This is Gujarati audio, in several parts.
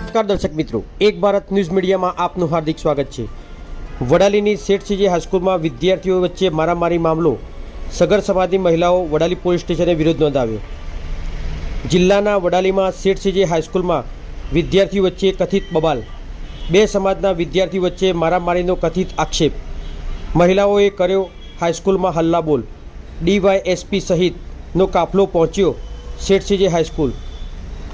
નમસ્કાર દર્શક મિત્રો, એક ભારત ન્યૂઝ મીડિયામાં આપનું હાર્દિક સ્વાગત છે। વડાલીની સેઠ સીજે હાઈસ્કૂલમાં વિદ્યાર્થીઓ વચ્ચે મારામારી મામલો સગર સમાજની મહિલાઓ વડાલી પોલીસ સ્ટેશને વિરોધ નોંધાવ્યો। જિલ્લાના વડાલીમાં સેઠ સીજે હાઈસ્કૂલમાં વિદ્યાર્થીઓ વચ્ચે કથિત બબાલ, બે સમાજના વિદ્યાર્થીઓ વચ્ચે મારામારીનો કથિત આક્ષેપ, મહિલાઓએ કર્યો હાઈસ્કૂલમાં હલ્લાબોલ, ડીવાયએસપી સહિતનો કાફલો પહોંચ્યો સેઠ સીજે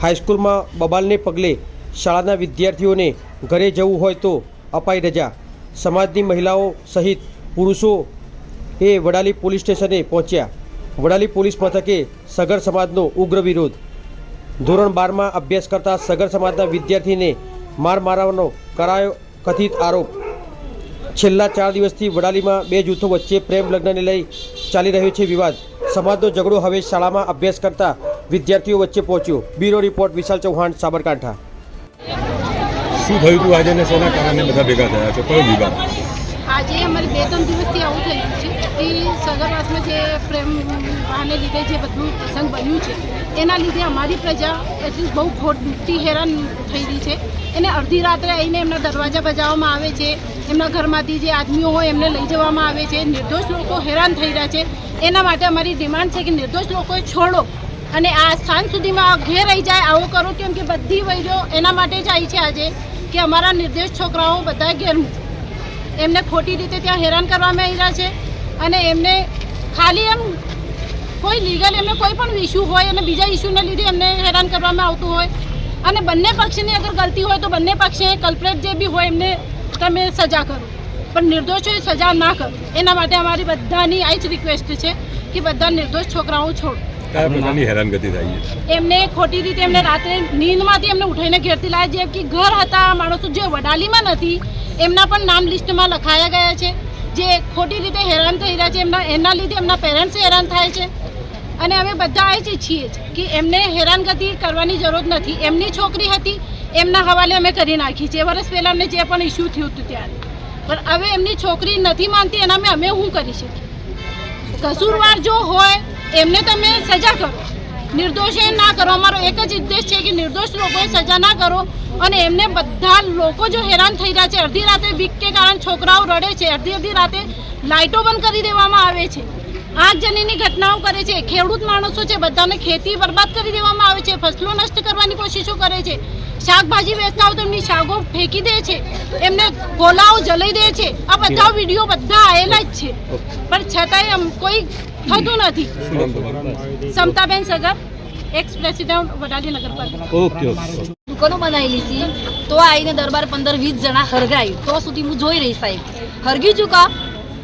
હાઈસ્કૂલમાં બબાલને પગલે શાળાના વિદ્યાર્થીઓને ઘરે જવું હોય તો અપાઈ રજા। સમાજની મહિલાઓ સહિત પુરુષો એ વડાલી પોલીસ સ્ટેશને પહોંચ્યા। વડાલી પોલીસ મથકે સગર સમાજનો ઉગ્ર વિરોધ। ધોરણ 12માં અભ્યાસ કરતા સગર સમાજના વિદ્યાર્થીને માર મારવાનો કરાયો કથિત આરોપ। છેલ્લા 4 દિવસથી વડાલીમાં બે જૂથો વચ્ચે પ્રેમ લગ્નને લઈ ચાલી રહ્યો છે વિવાદ। સમાજનો ઝઘડો હવે શાળામાં અભ્યાસ કરતા વિદ્યાર્થીઓ વચ્ચે પહોંચ્યો। બ્યુરો રિપોર્ટ વિશાલ ચૌહાણ, સાબરકાંઠા। શું થયું હતું આજે ને શેના કારણે બધા ભેગા થયા છો? કયો વિવાદ? આજે અમારે 2-3 દિવસથી આવું થયું છે કે સગરવાસમાં જે પ્રેમ આને લીધે જે બધું પ્રસંગ બન્યું છે એના લીધે અમારી પ્રજા એટલી બહુ ખોટી હેરાન થઈ રહી છે। એને અડધી રાત્રે આવીને એમના દરવાજા બજાવવામાં આવે છે, એમના ઘરમાંથી જે આદમીઓ હોય એમને લઈ જવામાં આવે છે। નિર્દોષ લોકો હેરાન થઈ રહ્યા છે। એના માટે અમારી ડિમાન્ડ છે કે નિર્દોષ લોકોએ છોડો અને આ સાંજ સુધીમાં ઘેર રહી જાય આવું કરો, કેમ કે બધી વહીરો એના માટે જ આવી છે આજે કે અમારા નિર્દોષ છોકરાઓ બધા ઘેર એમને ખોટી રીતે ત્યાં હેરાન કરવામાં આવી રહ્યા છે અને એમને ખાલી એમ કોઈ લીગલ એમને કોઈ પણ ઇસ્યુ હોય અને બીજા ઇસ્યુને લીધે એમને હેરાન કરવામાં આવતું હોય અને બંને પક્ષની અગર ગલતી હોય તો બંને પક્ષે કલ્પ્રેટ જે બી હોય એમને તમે સજા કરો, પણ નિર્દોષોએ સજા ના કરો। એના માટે અમારી બધાની આ જ રિક્વેસ્ટ છે કે બધા નિર્દોષ છોકરાઓ છોડો। કયા પ્રકારની હેરાનગતિ થાય છે? એમને ખોટી રીતે એમને રાત્રે નીંદમાંથી એમને ઉઠાઈને ઘેરથી લાવ્યા, જે કે ઘર હતા માણસો જે વડાલીમાં નથી એમના પણ નામ લિસ્ટમાં લખાયા ગયા છે, જે ખોટી રીતે હેરાન થઈ રહ્યા છે। એના લીધે એમના પેરેન્ટ્સ હેરાન થાય છે અને અમે બધા આ જ ઈચ્છીએ છીએ કે એમને હેરાનગતિ કરવાની જરૂર નથી। એમની છોકરી હતી, એમના હવાલે અમે કરી નાખી છે વર્ષ પહેલાં અમને જે પણ ઇસ્યુ થયું હતું ત્યારે, પણ હવે એમની છોકરી નથી માનતી એના અમે શું કરી શકીએ? કસૂરવાર જો હોય એમને તમે સજા કરો, નિર્દોષે ના કરો। અમારો એક જ ઉદ્દેશ છે કે નિર્દોષ લોકોએ સજા ના કરો અને એમને બધા લોકો જો હેરાન થઈ રહ્યા છે, અડધી રાતે વીક કે કારણ છોકરાઓ રડે છે, અડધી રાતે લાઇટો બંધ કરી દેવામાં આવે છે, આગજનીની ઘટનાઓ કરે છે, ખેડૂત માણસો છે બધાને ખેતી બરબાદ કરી દેવામાં આવે છે, ફસલો નષ્ટ કરવાની કોશિશો કરે છે, શાકભાજી વેચતા હોય તો એમની શાકો ફેંકી દે છે, એમને ગોલાઓ જલાઈ દે છે। આ બધા વિડીયો બધા આવેલા જ છે, પણ છતાંય કોઈ થતું નથી। સમતાબેન સગર, એક્સ પ્રેસિડેન્ટ વડાલી નગરપાલિકા। ઓકે દુકાનો બનાવેલી છે તો આવીને દરબાર 15-20 જણા હરગાયું તો સુધી હું જોઈ રહી સાહેબ, હરગી ચૂકા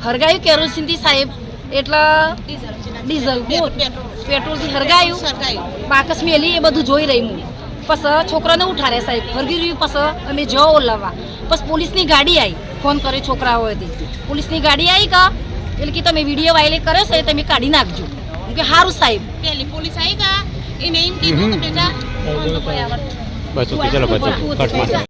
હરગાયું કેરોસીનથી સાહેબ, એટલા ડીઝલ પેટ્રોલથી હરગાયું બાકસ મેલી એ બધું જોઈ રહી હું। પછી છોકરાને ઉઠાડ્યા સાહેબ, હરગી રહ્યું। પછી અમે જો ઓલાવા પછી પોલીસની ગાડી આવી, ફોન કરે છોકરાઓથી, પોલીસની ગાડી આવી કા એટલે કે તમે વિડીયો વાયરલ કર્યો છે તમે કાઢી નાખજો। કે સારું સાહેબ, પહેલી પોલીસ આવી કા એને એમ કીધું કે બેટા